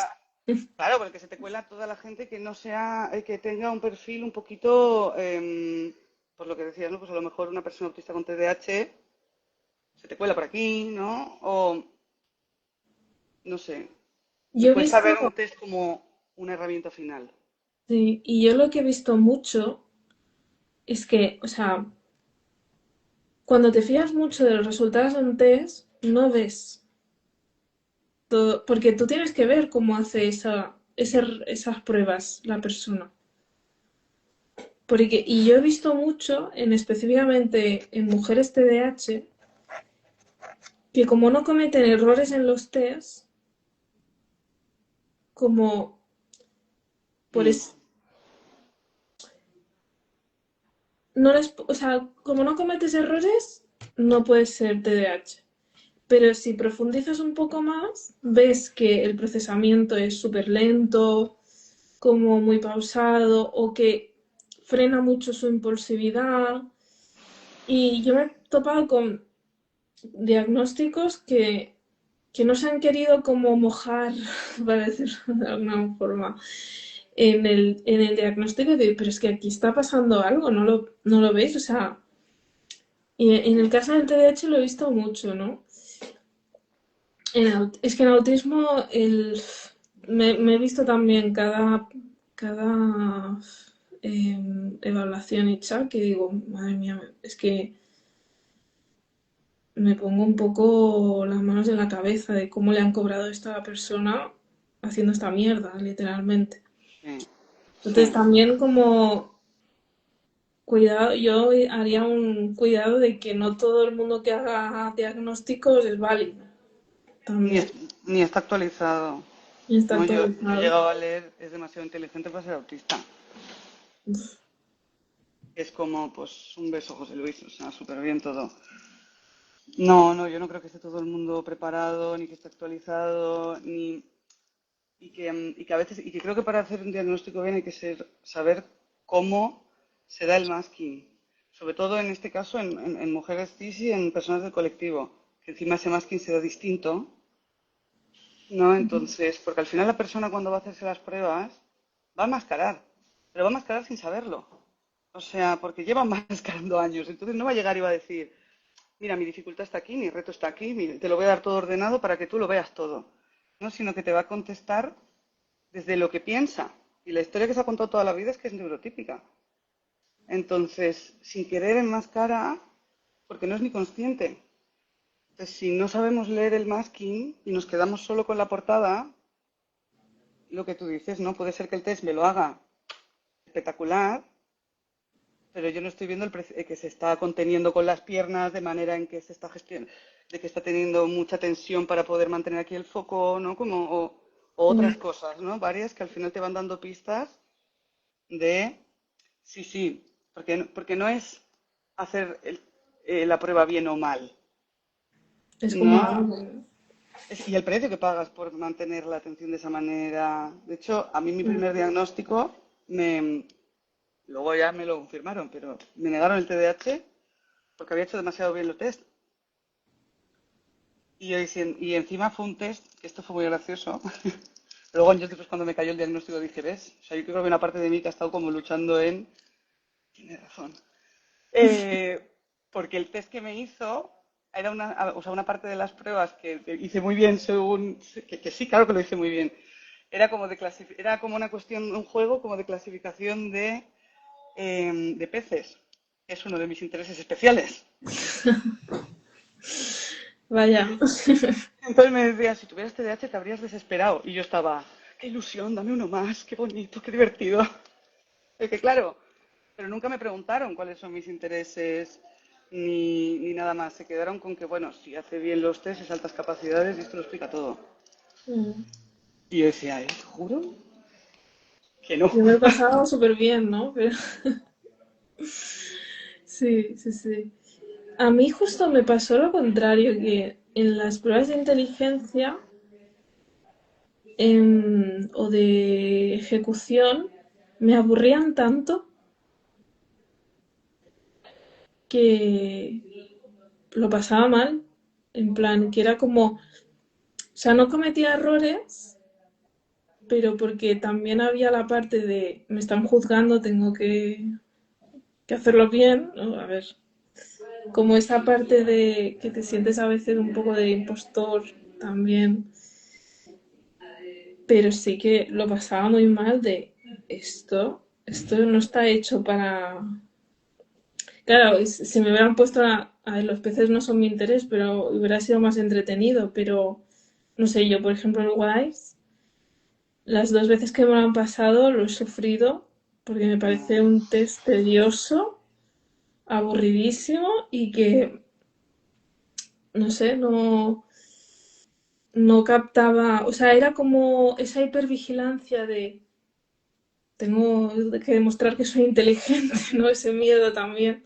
claro, por el que se te cuela toda la gente que no sea, que tenga un perfil un poquito, pues lo que decías, ¿no? Pues a lo mejor una persona autista con TDAH se te cuela por aquí, ¿no? O no sé, me Yo he cuesta visto, ver un test como una herramienta final. sí, y yo lo que he visto mucho es que, o sea, cuando te fías mucho de los resultados de un test, no ves todo, porque tú tienes que ver cómo hace esas pruebas la persona. Porque, y yo he visto mucho, específicamente en mujeres TDAH, que como no cometen errores en los test, como por Mm, es, no les, o sea, como no cometes errores, no puedes ser TDAH. Pero si profundizas un poco más, ves que el procesamiento es súper lento, como muy pausado, o que frena mucho su impulsividad. Y yo me he topado con diagnósticos que no se han querido como mojar, para decirlo de alguna forma, en el diagnóstico de, pero es que aquí está pasando algo, ¿no lo veis? O sea, y en el caso del TDAH lo he visto mucho, ¿no? Es que en autismo me he visto también cada evaluación hecha que digo, madre mía, es que me pongo un poco las manos en la cabeza de cómo le han cobrado esto a esta persona haciendo esta mierda, literalmente. sí, Entonces sí. también como cuidado, yo haría un cuidado de que no todo el mundo que haga diagnósticos es válido Ni, también. Ni está actualizado. Y está No, yo he actualizado. llegado a leer, es demasiado inteligente para ser autista. Es como, pues, un beso, José Luis, o sea, súper bien todo. No, no, yo no creo que esté todo el mundo preparado, ni que esté actualizado, ni y que a veces, y que creo que para hacer un diagnóstico bien hay que saber cómo se da el masking. Sobre todo en este caso en mujeres cis y en personas del colectivo, que encima ese masking se da distinto, ¿no? Entonces, porque al final la persona cuando va a hacerse las pruebas va a mascarar, pero va a mascarar sin saberlo. O sea, porque lleva mascarando años, entonces no va a llegar y va a decir, mira, mi dificultad está aquí, mi reto está aquí, te lo voy a dar todo ordenado para que tú lo veas todo. No, sino que te va a contestar desde lo que piensa. Y la historia que se ha contado toda la vida es que es neurotípica. Entonces, sin querer enmascara, porque no es ni consciente. Entonces, si no sabemos leer el masking y nos quedamos solo con la portada, lo que tú dices, ¿no? Puede ser que el test me lo haga espectacular, pero yo no estoy viendo que se está conteniendo con las piernas de manera en que se está gestionando, de que está teniendo mucha tensión para poder mantener aquí el foco, ¿no? O otras Mm. cosas, ¿no? Varias que al final te van dando pistas de sí, sí, porque no es hacer la prueba bien o mal, Es como ¿no? algo. Y el precio que pagas por mantener la atención de esa manera. De hecho, a mí mi Mm. primer diagnóstico, luego ya me lo confirmaron, pero me negaron el TDAH porque había hecho demasiado bien los test. Y encima fue un test, que esto fue muy gracioso. Luego años después cuando me cayó el diagnóstico dije, ¿ves? O sea, yo creo que hay una parte de mí que ha estado como luchando en... Tienes razón. Eh, porque el test que me hizo era o sea, una parte de las pruebas que hice muy bien según, que sí, claro que lo hice muy bien. Era como una cuestión, un juego como de clasificación de peces, que es uno de mis intereses especiales. Vaya. Entonces me decía, si tuvieras TDAH te habrías desesperado. Y yo estaba, qué ilusión, dame uno más, qué bonito, qué divertido. Es que claro, pero nunca me preguntaron cuáles son mis intereses ni nada más. Se quedaron con que, bueno, si hace bien los test, es altas capacidades y esto lo explica todo. Mm. Y yo decía, ¿te juro que no? Yo me he pasado súper bien, ¿no? Pero sí, sí, sí. A mí justo me pasó lo contrario, que en las pruebas de inteligencia o de ejecución me aburrían tanto que lo pasaba mal. En plan, que era como, o sea, no cometía errores, pero porque también había la parte de me están juzgando, tengo que hacerlo bien, ¿no? A ver, como esa parte de que te sientes a veces un poco de impostor también, pero sí que lo pasaba muy mal de esto no está hecho para... Claro, si me hubieran puesto a ver, los peces no son mi interés, pero hubiera sido más entretenido, pero no sé, yo por ejemplo el WISE, las dos veces que me lo han pasado lo he sufrido porque me parece un test tedioso, aburridísimo y que, no sé, no captaba, o sea, era como esa hipervigilancia de tengo que demostrar que soy inteligente, ¿no? Ese miedo también.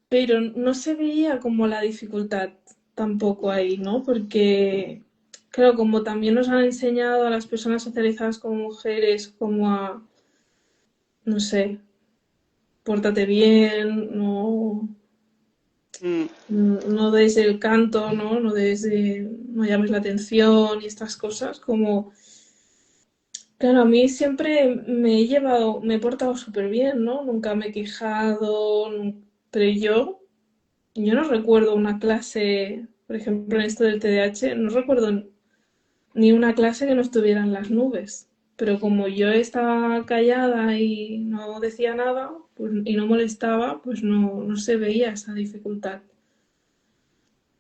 Pero no se veía como la dificultad tampoco ahí, ¿no? Porque, claro, como también nos han enseñado a las personas socializadas como mujeres, como a, no sé, pórtate bien, Mm, no des el canto, ¿no? No llames la atención y estas cosas, como claro, a mí siempre me he portado súper bien, ¿no? Nunca me he quejado, pero yo no recuerdo una clase, por ejemplo, en esto del TDAH, no recuerdo ni una clase que no estuviera en las nubes. Pero como yo estaba callada y no decía nada, pues, y no molestaba, pues no se veía esa dificultad,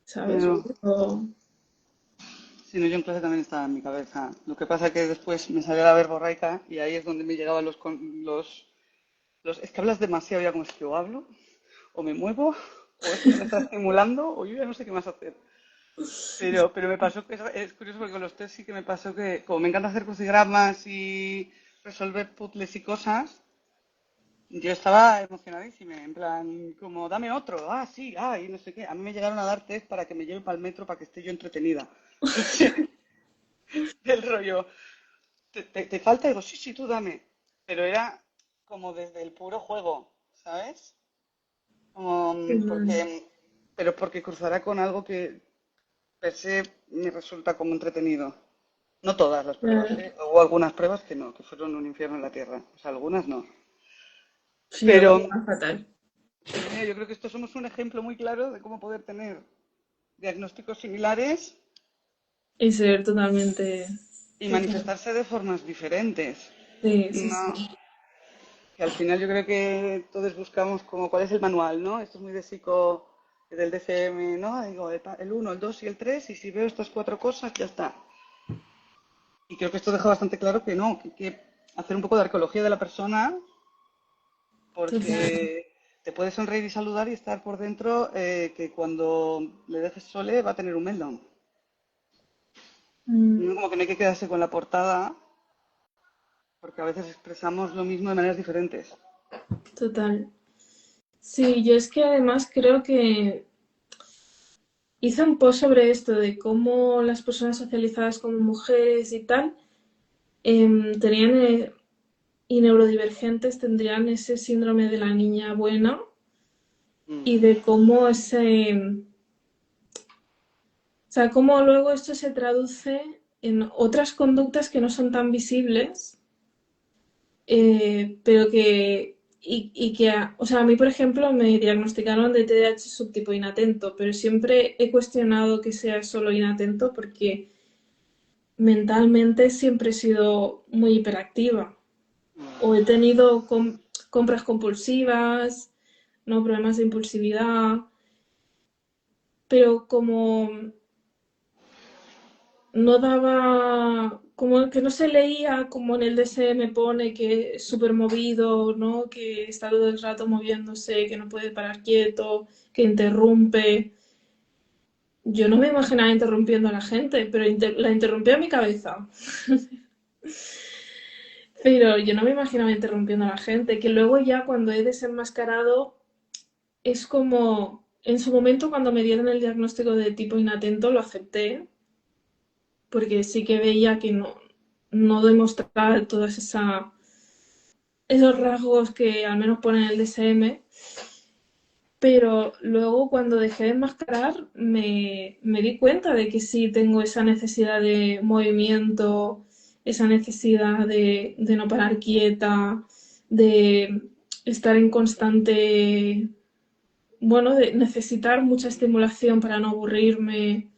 ¿sabes? pero, O- si no, yo en clase también estaba en mi cabeza. Lo que pasa que después me salió la verborreica y ahí es donde me llegaban es que hablas demasiado ya como si yo hablo, o me muevo, o esto me está estimulando, o yo ya no sé qué más hacer. Pero me pasó que es curioso porque con los test sí que me pasó que, como me encanta hacer crucigramas y resolver puzzles y cosas, yo estaba emocionadísima, en plan, como dame otro, ah, sí, ah, y no sé qué. A mí me llegaron a dar test para que me lleve para el metro para que esté yo entretenida. Del rollo, ¿te falta? Y digo, sí, sí, tú dame. Pero era como desde el puro juego, ¿sabes? Como, Qué mal. pero porque cruzará con algo que per se me resulta como entretenido. No todas las pruebas, Claro. ¿eh? Hubo algunas pruebas que no, que fueron un infierno en la tierra. O sea, algunas no. Sí, Pero alguna fatal. pero mira, yo creo que estos somos un ejemplo muy claro de cómo poder tener diagnósticos similares Y ser totalmente... y Total. manifestarse de formas diferentes. Sí, sí, No, sí. que al final yo creo que todos buscamos como cuál es el manual, ¿no? Esto es muy de psico, del DCM, ¿no? Digo, el 1, el 2 y el 3 y si veo estas cuatro cosas, ya está. Y creo que esto deja bastante claro que no, que hay que hacer un poco de arqueología de la persona, Total. porque te puede sonreír y saludar y estar por dentro que cuando le dejes sole va a tener un meltdown. Mm, No, como que no hay que quedarse con la portada, porque a veces expresamos lo mismo de maneras diferentes. total. Sí, yo es que además creo que hice un post sobre esto de cómo las personas socializadas como mujeres y tal tenían y neurodivergentes tendrían ese síndrome de la niña buena Mm, y de cómo o sea, cómo luego esto se traduce en otras conductas que no son tan visibles, pero que, y que, o sea, a mí, por ejemplo, me diagnosticaron de TDAH subtipo inatento, pero siempre he cuestionado que sea solo inatento porque mentalmente siempre he sido muy hiperactiva o he tenido compras compulsivas, no problemas de impulsividad, pero como no daba, como que no se leía como en el DSM pone que es súper movido, ¿no? Que está todo el rato moviéndose, que no puede parar quieto, que interrumpe. Yo no me imaginaba interrumpiendo a la gente, pero la interrumpía en mi cabeza. Pero yo no me imaginaba interrumpiendo a la gente, que luego ya cuando he desenmascarado es como, en su momento cuando me dieron el diagnóstico de tipo inatento lo acepté, porque sí que veía que no demostrar todas esos rasgos que al menos ponen en el DSM, pero luego cuando dejé de enmascarar me di cuenta de que sí tengo esa necesidad de movimiento, esa necesidad de no parar quieta, de estar en constante, bueno, de necesitar mucha estimulación para no aburrirme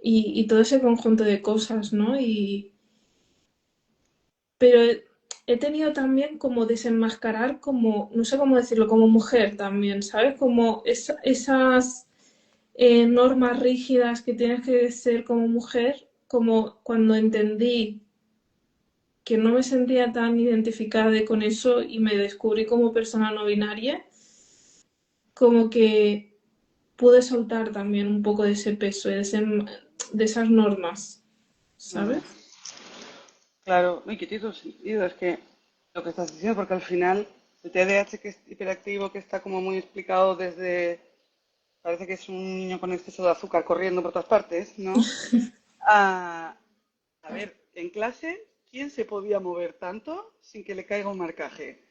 y todo ese conjunto de cosas, ¿no? Pero he tenido también como desenmascarar como, no sé cómo decirlo, como mujer también, ¿sabes? Como esas normas rígidas que tienes que ser como mujer, como cuando entendí que no me sentía tan identificada con eso y me descubrí como persona no binaria, como que pude soltar también un poco de ese peso, de esas normas, mm. ¿sabes? Claro, y que tiene todo sentido, es que lo que estás diciendo, porque al final el TDAH que es hiperactivo, que está como muy explicado desde, parece que es un niño con exceso de azúcar corriendo por todas partes, ¿no? A, a ver, en clase, ¿quién se podía mover tanto sin que le caiga un marcaje?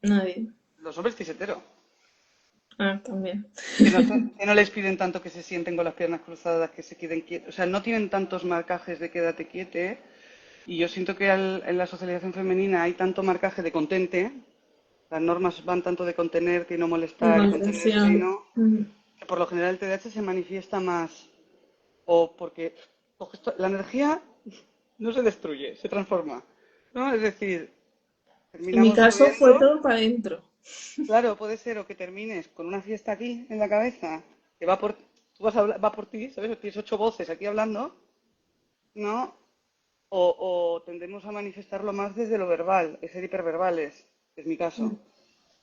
Nadie. Los hombres ciseteros, Ah, también. que no les piden tanto que se sienten con las piernas cruzadas, que se queden quietos, o sea, no tienen tantos marcajes de quédate quiete, y yo siento que en la socialización femenina hay tanto marcaje de contente, las normas van tanto de contener que no De molestar y contener que contención. no, Mm. que por lo general el TDAH se manifiesta más, o porque la energía no se destruye, se transforma, ¿no? Es decir, En mi terminamos caso subiendo. fue todo para adentro. Claro, puede ser o que termines con una fiesta aquí en la cabeza, que va por, tú vas a va por ti, ¿sabes? Tienes ocho voces aquí hablando, ¿no? O tendemos a manifestarlo más desde lo verbal, es ser hiperverbales, es mi caso.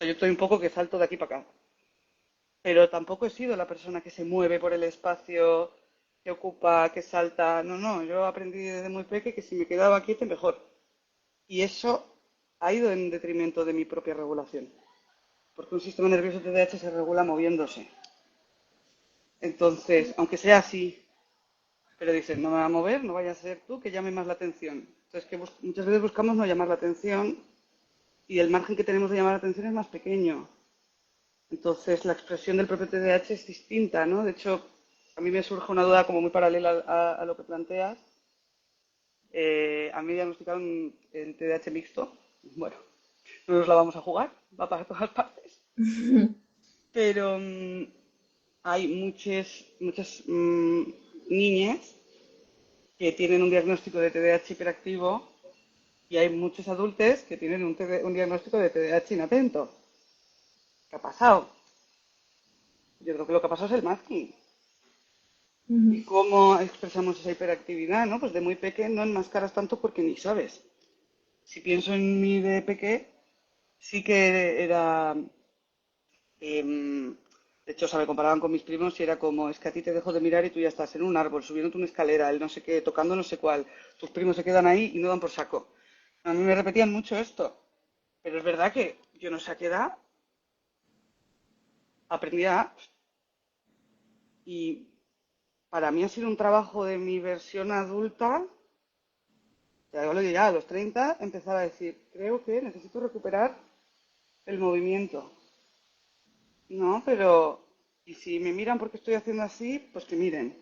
Yo estoy un poco que salto de aquí para acá. pero tampoco he sido la persona que se mueve por el espacio, que ocupa, que salta. No, no, yo aprendí desde muy pequeña que si me quedaba quieta mejor. Y eso ha ido en detrimento de mi propia regulación, porque un sistema nervioso TDAH se regula moviéndose. Entonces, aunque sea así, pero dices, no me va a mover, no vaya a ser tú que llame más la atención. Entonces, que muchas veces buscamos no llamar la atención y el margen que tenemos de llamar la atención es más pequeño. Entonces, la expresión del propio TDAH es distinta, ¿no? De hecho, a mí me surge una duda como muy paralela a lo que planteas. A mí me diagnosticaron el TDAH mixto. Bueno, no nos la vamos a jugar, va para todas partes. Pero hay muchas niñas que tienen un diagnóstico de TDAH hiperactivo y hay muchos adultos que tienen un diagnóstico de TDAH inatento. ¿Qué ha pasado? Yo creo que lo que ha pasado es el masking. ¿Y cómo expresamos esa hiperactividad, no? Pues de muy pequeño no enmascaras tanto porque ni sabes. Si pienso en mí de pequeño, sí que era... de hecho, o sea, me comparaban con mis primos y era como, es que a ti te dejo de mirar y tú ya estás en un árbol, subiendo una escalera, el no sé qué, tocando no sé cuál. Tus primos se quedan ahí y no dan por saco. A mí me repetían mucho esto. Pero es verdad que yo no sé a qué edad aprendí a... Y para mí ha sido un trabajo de mi versión adulta. Ya hablo que ya a los 30 empezaba a decir, creo que necesito recuperar el movimiento. No, pero... Y si me miran porque estoy haciendo así, pues que miren.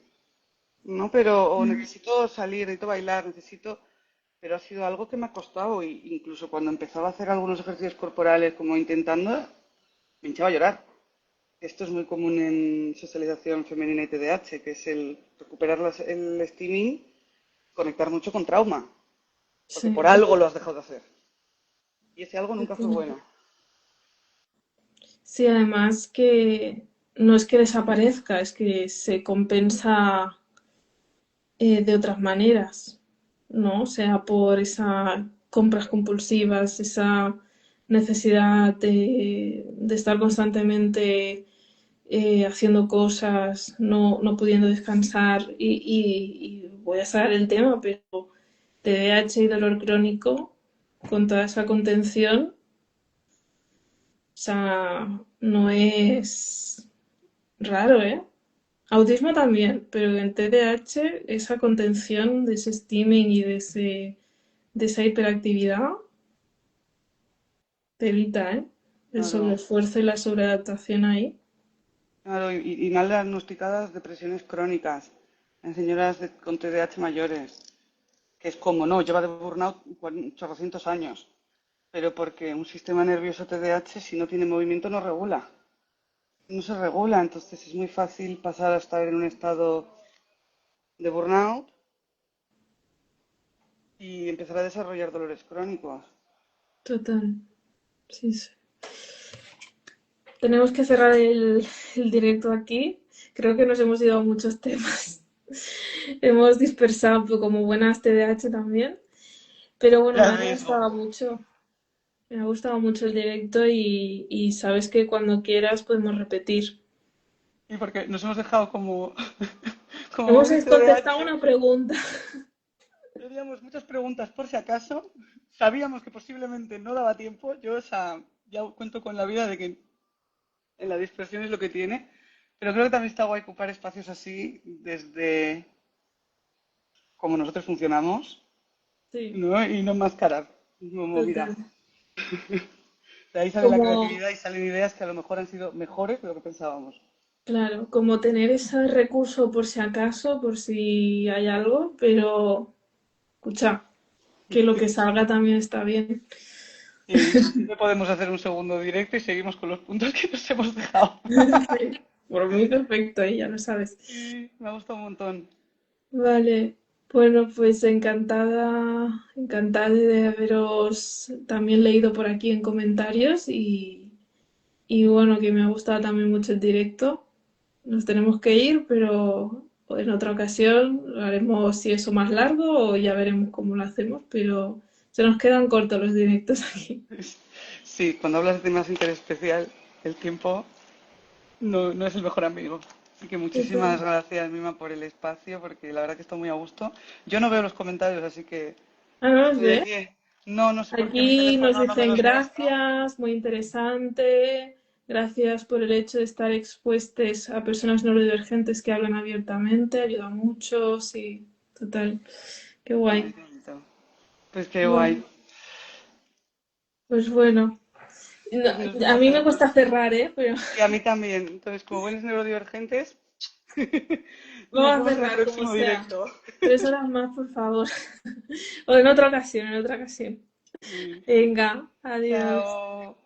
No, pero o necesito salir, necesito bailar, necesito... Pero ha sido algo que me ha costado. Y incluso cuando empezaba a hacer algunos ejercicios corporales como intentando, me hinchaba a llorar. Esto es muy común en socialización femenina y TDAH, que es el recuperar el steaming, conectar mucho con trauma, porque por Sí, algo lo has dejado de hacer. Y ese algo nunca fue bueno. sí, además que no es que desaparezca, es que se compensa de otras maneras, ¿no? Sea por esas compras compulsivas, esa necesidad de estar constantemente haciendo cosas, no pudiendo descansar. Y voy a sacar el tema, pero TDAH y dolor crónico, con toda esa contención, o sea, no es raro, ¿eh? Autismo también, pero en TDAH esa contención de ese steaming y de esa hiperactividad te evita, ¿eh? El Claro, sobreesfuerzo y la sobreadaptación ahí. claro, y mal diagnosticadas depresiones crónicas en señoras con TDAH mayores, que es como, no, lleva de burnout 800 años, pero porque un sistema nervioso TDAH si no tiene movimiento no regula. No se regula, entonces es muy fácil pasar a estar en un estado de burnout y empezar a desarrollar dolores crónicos. Total, sí, sí. Tenemos que cerrar el directo aquí. Creo que nos hemos ido a muchos temas. Hemos dispersado pues, como buenas TDAH también. Pero bueno, me Ya ha mismo. gustado mucho. Me ha gustado mucho el directo y sabes que cuando quieras podemos repetir. Y porque nos hemos dejado como, como Hemos móvil contestado TDAH, una pregunta. teníamos muchas preguntas por si acaso. Sabíamos que posiblemente no daba tiempo. Yo ya cuento con la vida de que en la dispersión es lo que tiene. Pero creo que también está guay ocupar espacios así desde cómo nosotros funcionamos, Sí, ¿no? Y no enmascarar. Como, mira, total. de ahí sale la Como, creatividad y salen ideas que a lo mejor han sido mejores de lo que pensábamos. claro, como tener ese recurso por si acaso, por si hay algo, pero escucha, que lo que salga también está bien. Y siempre podemos hacer un segundo directo y seguimos con los puntos que nos hemos dejado. Sí, por mí perfecto, ya lo sabes. Sí, me ha gustado un montón. Vale, bueno, pues encantada, encantada de haberos también leído por aquí en comentarios y bueno, que me ha gustado también mucho el directo. Nos tenemos que ir, pero en otra ocasión lo haremos si eso más largo o ya veremos cómo lo hacemos, pero se nos quedan cortos los directos aquí. Sí, cuando hablas de temas de interés especial, el tiempo no, no es el mejor amigo. Así que muchísimas Total. gracias, Mima, por el espacio, porque la verdad que estoy muy a gusto. Yo no veo los comentarios, así que Ah, no lo estoy sé. aquí. No, no sé por qué mi Aquí nos teléfono no me dicen los muestra. gracias, muy interesante. Gracias por el hecho de estar expuestos a personas neurodivergentes que hablan abiertamente. Ayuda mucho, sí, total. Qué Ay, guay. qué bonito. Pues qué guay. Bueno, pues bueno. No, Pues nos a vemos mí en me la cuesta próxima. cerrar, ¿eh? Pero Y a mí también. Entonces, como buenos neurodivergentes, nos vamos a vemos en el cerrar como próximo sea. directo. 3 horas más, por favor. O en otra ocasión, en otra ocasión. Sí. Venga, adiós. Chao.